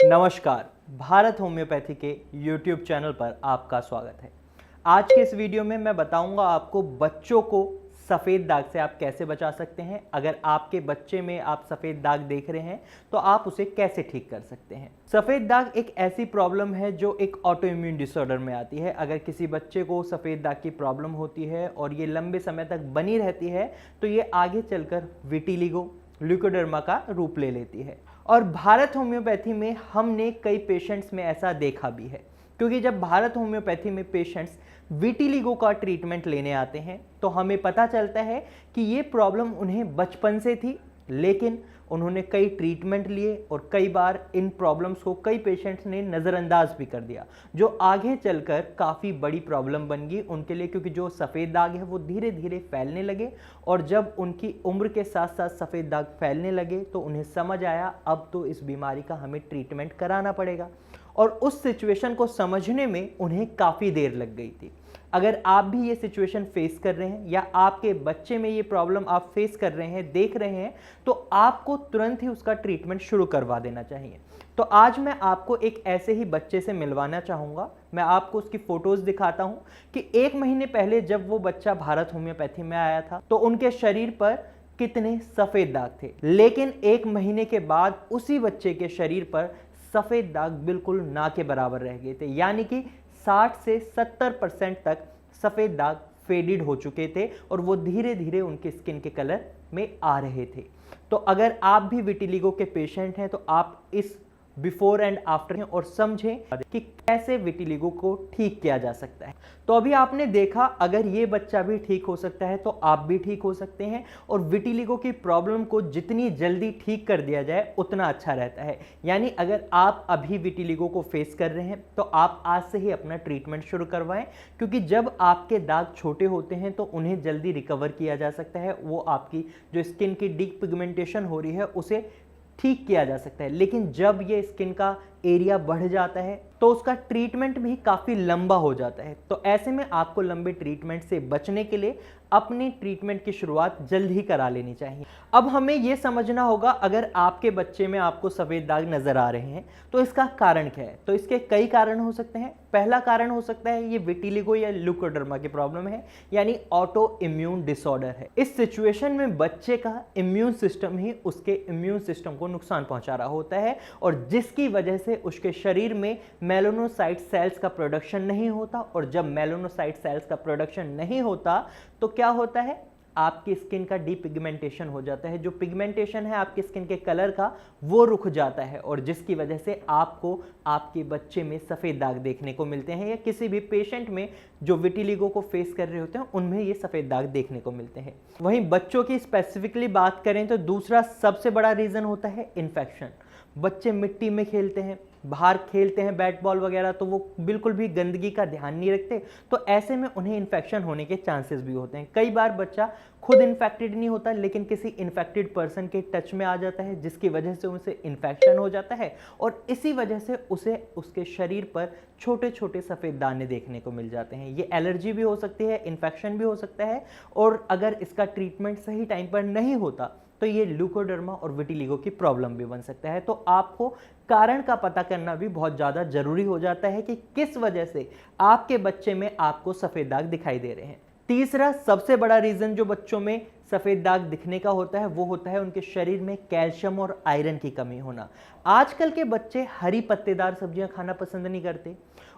नमस्कार, भारत होम्योपैथी के YouTube channel पर आपका स्वागत है। आज के इस वीडियो में मैं बताऊंगा आपको बच्चों को सफ़ेद दाग से आप कैसे बचा सकते हैं। अगर आपके बच्चे में आप सफ़ेद दाग देख रहे हैं तो आप उसे कैसे ठीक कर सकते हैं। सफ़ेद दाग एक ऐसी प्रॉब्लम है जो एक ऑटो इम्यून डिसऑर्डर में आती है। अगर किसी बच्चे को सफ़ेद दाग की प्रॉब्लम होती है और ये लंबे समय तक बनी रहती है तो ये आगे चलकर विटिलिगो, ल्यूकोडर्मा का रूप ले लेती है। और भारत होम्योपैथी में हमने कई पेशेंट्स में ऐसा देखा भी है, क्योंकि जब भारत होम्योपैथी में पेशेंट्स विटिलिगो का ट्रीटमेंट लेने आते हैं तो हमें पता चलता है कि ये प्रॉब्लम उन्हें बचपन से थी, लेकिन उन्होंने कई ट्रीटमेंट लिए और कई बार इन प्रॉब्लम्स को कई पेशेंट्स ने नज़रअंदाज भी कर दिया, जो आगे चलकर काफ़ी बड़ी प्रॉब्लम बन गई उनके लिए। क्योंकि जो सफ़ेद दाग है वो धीरे धीरे फैलने लगे और जब उनकी उम्र के साथ साथ सफ़ेद दाग फैलने लगे तो उन्हें समझ आया अब तो इस बीमारी का हमें ट्रीटमेंट कराना पड़ेगा। और उस सिचुएशन को समझने में उन्हें काफ़ी देर लग गई थी। अगर आप भी ये सिचुएशन फेस कर रहे हैं या आपके बच्चे में ये प्रॉब्लम आप फेस कर रहे हैं, देख रहे हैं, तो आपको तुरंत ही उसका ट्रीटमेंट शुरू करवा देना चाहिए। तो आज मैं आपको एक ऐसे ही बच्चे से मिलवाना चाहूँगा। मैं आपको उसकी फ़ोटोज़ दिखाता हूँ कि 1 महीने पहले जब वो बच्चा भारत होम्योपैथी में आया था तो उनके शरीर पर कितने सफ़ेद दाग थे, लेकिन 1 महीने के बाद उसी बच्चे के शरीर पर सफ़ेद दाग बिल्कुल ना के बराबर रह गए थे। यानी कि 60 से 70% तक सफ़ेद दाग फेडेड हो चुके थे और वो धीरे धीरे उनके स्किन के कलर में आ रहे थे। तो अगर आप भी विटिलिगो के पेशेंट हैं तो आप इस बिफोर एंड आफ्टर और समझें कि कैसे विटिलिगो को ठीक किया जा सकता है। तो अभी आपने देखा, अगर ये बच्चा भी ठीक हो सकता है तो आप भी ठीक हो सकते हैं। और विटिलिगो की प्रॉब्लम को जितनी जल्दी ठीक कर दिया जाए उतना अच्छा रहता है। यानी अगर आप अभी विटिलिगो को फेस कर रहे हैं तो आप आज से ही अपना ट्रीटमेंट शुरू करवाएं, क्योंकि जब आपके दाग छोटे होते हैं तो उन्हें जल्दी रिकवर किया जा सकता है। वो आपकी जो स्किन की डिपिगमेंटेशन हो रही है उसे ठीक किया जा सकता है। लेकिन जब ये स्किन का एरिया बढ़ जाता है तो उसका ट्रीटमेंट भी काफ़ी लंबा हो जाता है। तो ऐसे में आपको लंबे ट्रीटमेंट से बचने के लिए अपनी ट्रीटमेंट की शुरुआत जल्द ही करा लेनी चाहिए। अब हमें यह समझना होगा, अगर आपके बच्चे में आपको सफ़ेद दाग नज़र आ रहे हैं तो इसका कारण क्या है। तो इसके कई कारण हो सकते हैं। पहला कारण हो सकता है ये विटिलिगो या ल्यूकोडर्मा की प्रॉब्लम है, यानी ऑटो इम्यून डिसऑर्डर है। इस सिचुएशन में बच्चे का इम्यून सिस्टम ही उसके इम्यून सिस्टम को नुकसान पहुंचा रहा होता है और जिसकी वजह से उसके शरीर में मेलानोसाइट सेल्स का प्रोडक्शन नहीं होता। और जब मेलानोसाइट सेल्स का प्रोडक्शन नहीं होता तो क्या होता है, आपकी स्किन का डिपिगमेंटेशन हो जाता है। जो पिगमेंटेशन है आपकी स्किन के कलर का वो रुक जाता है और जिसकी वजह से आपको आपके बच्चे में सफ़ेद दाग देखने को मिलते हैं, या किसी भी पेशेंट में जो विटिलिगो को फेस कर रहे होते हैं उनमें ये सफ़ेद दाग देखने को मिलते हैं। वहीं बच्चों की स्पेसिफिकली बात करें तो दूसरा सबसे बड़ा रीज़न होता है इन्फेक्शन। बच्चे मिट्टी में खेलते हैं, बाहर खेलते हैं बैट बॉल वगैरह, तो वो बिल्कुल भी गंदगी का ध्यान नहीं रखते, तो ऐसे में उन्हें इन्फेक्शन होने के चांसेस भी होते हैं। कई बार बच्चा खुद इन्फेक्टेड नहीं होता लेकिन किसी इन्फेक्टेड पर्सन के टच में आ जाता है, जिसकी वजह से उसे इन्फेक्शन हो जाता है और इसी वजह से उसे उसके शरीर पर छोटे छोटे सफ़ेद दाने देखने को मिल जाते हैं। ये एलर्जी भी हो सकती है, इन्फेक्शन भी हो सकता है, और अगर इसका ट्रीटमेंट सही टाइम पर नहीं होता तो ये ल्यूकोडर्मा और विटिलिगो की प्रॉब्लम भी बन सकता है। तो आपको कारण का पता करना भी बहुत ज़्यादा जरूरी हो जाता है कि किस वजह से आपके बच्चे में आपको सफ़ेद दाग दिखाई दे रहे हैं। तीसरा सबसे बड़ा रीज़न जो बच्चों में सफ़ेद दाग दिखने का होता है वो होता है उनके शरीर में कैल्शियम और आयरन की कमी होना। आजकल के बच्चे हरी पत्तेदार सब्जियां खाना पसंद नहीं करते,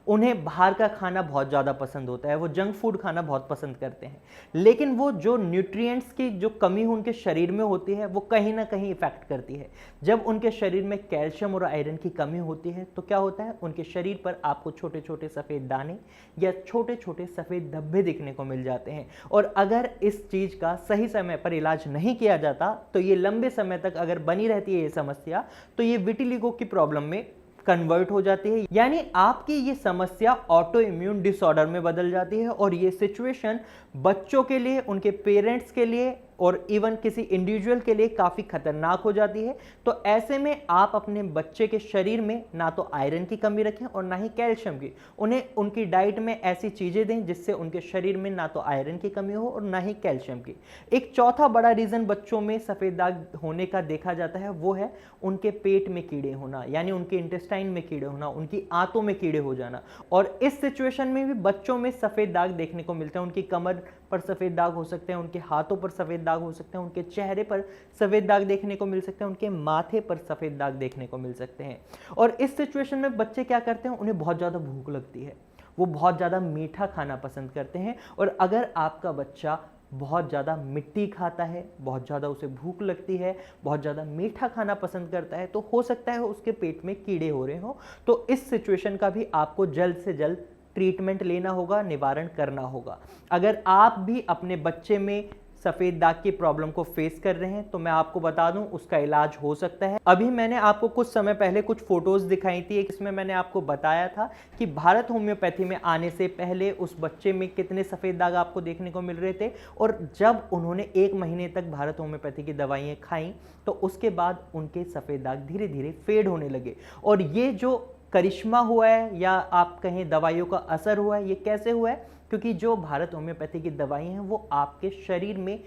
उन्हें बाहर का खाना बहुत ज़्यादा पसंद होता है, वो जंक फूड खाना बहुत पसंद करते हैं। लेकिन वो जो न्यूट्रिएंट्स की जो कमी उनके शरीर में होती है वो कहीं ना कहीं इफेक्ट करती है। जब उनके शरीर में कैल्शियम और आयरन की कमी होती है तो क्या होता है, उनके शरीर पर आपको छोटे छोटे सफ़ेद दाने या छोटे छोटे सफ़ेद धब्बे दिखने को मिल जाते हैं। और अगर इस चीज़ का सही समय पर इलाज नहीं किया जाता तो ये लंबे समय तक अगर बनी रहती है ये समस्या, तो ये विटिलिगो की प्रॉब्लम में कन्वर्ट हो जाती है। यानी आपकी ये समस्या ऑटो इम्यून डिसऑर्डर में बदल जाती है और ये सिचुएशन बच्चों के लिए, उनके पेरेंट्स के लिए और इवन किसी इंडिविजुअल के लिए काफ़ी खतरनाक हो जाती है। तो ऐसे में आप अपने बच्चे के शरीर में ना तो आयरन की कमी रखें और ना ही कैल्शियम की। उन्हें उनकी डाइट में ऐसी चीज़ें दें जिससे उनके शरीर में ना तो आयरन की कमी हो और ना ही कैल्शियम की। एक चौथा बड़ा रीज़न बच्चों में सफ़ेद दाग होने का देखा जाता है, वो है उनके पेट में कीड़े होना, यानी उनके इंटेस्टाइन में कीड़े होना, उनकी आंतों में कीड़े हो जाना। और इस सिचुएशन में भी बच्चों में सफ़ेद दाग देखने को मिलते हैं। उनकी कमर पर सफ़ेद दाग हो सकते हैं, उनके हाथों पर सफ़ेद दाग हो सकते हैं, उनके चेहरे पर सफ़ेद दाग देखने को मिल सकते हैं, उनके माथे पर सफ़ेद दाग देखने को मिल सकते हैं। और इस सिचुएशन में बच्चे क्या करते हैं, उन्हें बहुत ज़्यादा भूख लगती है, वो बहुत ज़्यादा मीठा खाना पसंद करते हैं। और अगर आपका बच्चा बहुत ज़्यादा मिट्टी खाता है, बहुत ज़्यादा उसे भूख लगती है, बहुत ज़्यादा मीठा खाना पसंद करता है, तो हो सकता है उसके पेट में कीड़े हो रहे हो। तो इस सिचुएशन का भी आपको जल्द से जल्द ट्रीटमेंट लेना होगा, निवारण करना होगा। अगर आप भी अपने बच्चे में सफ़ेद दाग की प्रॉब्लम को फेस कर रहे हैं तो मैं आपको बता दूं उसका इलाज हो सकता है। अभी मैंने आपको कुछ समय पहले कुछ फोटोज़ दिखाई थी, इसमें मैंने आपको बताया था कि भारत होम्योपैथी में आने से पहले उस बच्चे में कितने सफ़ेद दाग आपको देखने को मिल रहे थे, और जब उन्होंने 1 महीने तक भारत होम्योपैथी की दवाइयाँ खाई तो उसके बाद उनके सफ़ेद दाग धीरे धीरे फेड होने लगे। और ये जो करिश्मा हुआ है या आप कहें दवाइयों का असर हुआ है, ये कैसे हुआ है? क्योंकि जो भारत होम्योपैथी की दवाई हैं वो आपके शरीर में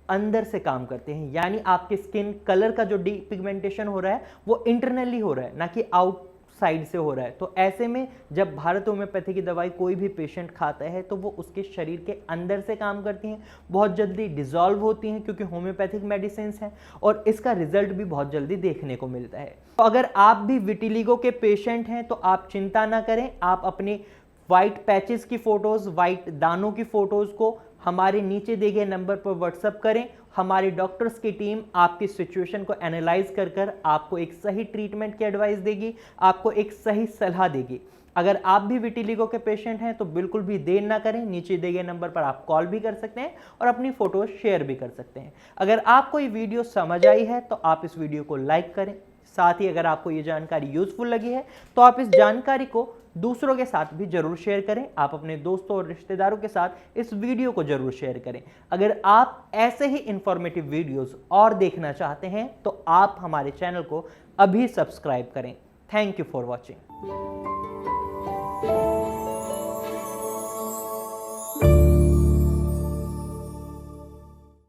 अंदर से काम करते हैं, यानी आपके स्किन कलर का जो डीपिगमेंटेशन हो रहा है वो इंटरनली हो रहा है, ना कि आउटसाइड से हो रहा है। तो ऐसे में जब भारत होम्योपैथी की दवाई कोई भी पेशेंट खाता है तो वो उसके शरीर के अंदर से काम करती हैं, बहुत जल्दी डिसॉल्व होती हैं क्योंकि होम्योपैथिक मेडिसिन हैं, और इसका रिजल्ट भी बहुत जल्दी देखने को मिलता है। तो अगर आप भी विटिलिगो के पेशेंट हैं तो आप चिंता ना करें, आप अपने वाइट पैचेस की फोटोज, वाइट दानों की फोटोज को हमारे नीचे दिए गए नंबर पर व्हाट्सएप करें। हमारी डॉक्टर्स की टीम आपकी सिचुएशन को एनालाइज कर आपको एक सही ट्रीटमेंट की एडवाइस देगी, आपको एक सही सलाह देगी। अगर आप भी विटिलिगो के पेशेंट हैं तो बिल्कुल भी देर ना करें, नीचे दिए गए नंबर पर आप कॉल भी कर सकते हैं और अपनी फोटोज शेयर भी कर सकते हैं। अगर आपको ये वीडियो समझ आई है तो आप इस वीडियो को लाइक करें। साथ ही अगर आपको ये जानकारी यूजफुल लगी है तो आप इस जानकारी को दूसरों के साथ भी जरूर शेयर करें। आप अपने दोस्तों और रिश्तेदारों के साथ इस वीडियो को जरूर शेयर करें। अगर आप ऐसे ही इंफॉर्मेटिव वीडियोस और देखना चाहते हैं तो आप हमारे चैनल को अभी सब्सक्राइब करें। Thank you for watching.